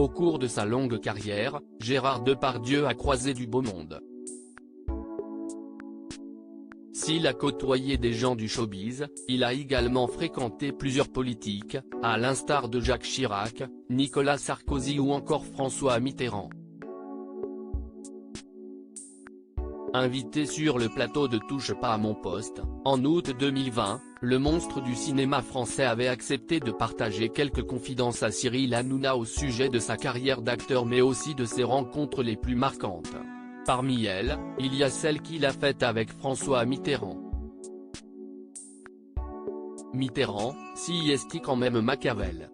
Au cours de sa longue carrière, Gérard Depardieu a croisé du beau monde. S'il a côtoyé des gens du showbiz, il a également fréquenté plusieurs politiques, à l'instar de Jacques Chirac, Nicolas Sarkozy ou encore François Mitterrand. Invité sur le plateau de Touche pas à mon poste, en août 2020, le monstre du cinéma français avait accepté de partager quelques confidences à Cyril Hanouna au sujet de sa carrière d'acteur mais aussi de ses rencontres les plus marquantes. Parmi elles, il y a celle qu'il a faite avec François Mitterrand. Mitterrand, si est quand même Machiavel.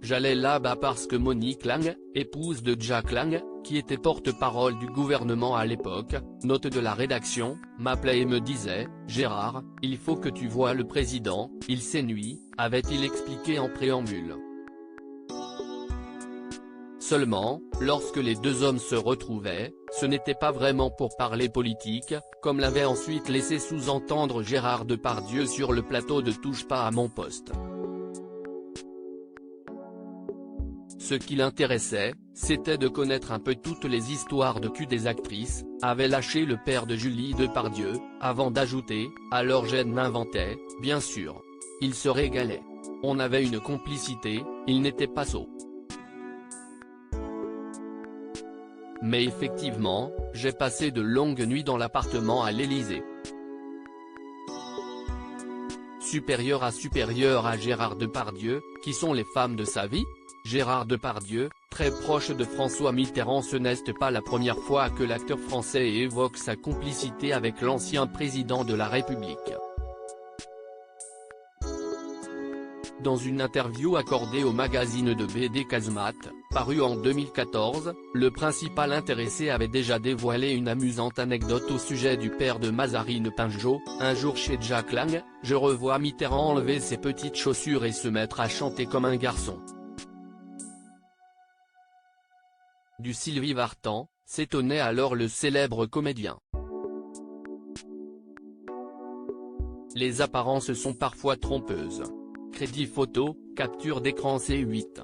J'allais là-bas parce que Monique Lang, épouse de Jack Lang, qui était porte-parole du gouvernement à l'époque, note de la rédaction, m'appelait et me disait « Gérard, il faut que tu voies le président, il s'ennuie », avait-il expliqué en préambule. Seulement, lorsque les deux hommes se retrouvaient, ce n'était pas vraiment pour parler politique, comme l'avait ensuite laissé sous-entendre Gérard Depardieu sur le plateau de Touche pas à mon poste. Ce qui l'intéressait, c'était de connaître un peu toutes les histoires de cul des actrices, avait lâché le père de Julie Depardieu, avant d'ajouter « alors je m'inventais, bien sûr. Il se régalait. On avait une complicité, il n'était pas sot. Mais effectivement, j'ai passé de longues nuits dans l'appartement à l'Élysée. » Supérieur à Gérard Depardieu, qui sont les femmes de sa vie? Gérard Depardieu, très proche de François Mitterrand. Ce n'est pas la première fois que l'acteur français évoque sa complicité avec l'ancien président de la République. Dans une interview accordée au magazine de BD Casemate, paru en 2014, le principal intéressé avait déjà dévoilé une amusante anecdote au sujet du père de Mazarine Pinjot. Un jour chez Jack Lang, je revois Mitterrand enlever ses petites chaussures et se mettre à chanter comme un garçon. Du Sylvie Vartan, s'étonnait alors le célèbre comédien. Les apparences sont parfois trompeuses. Crédit photo, capture d'écran C8.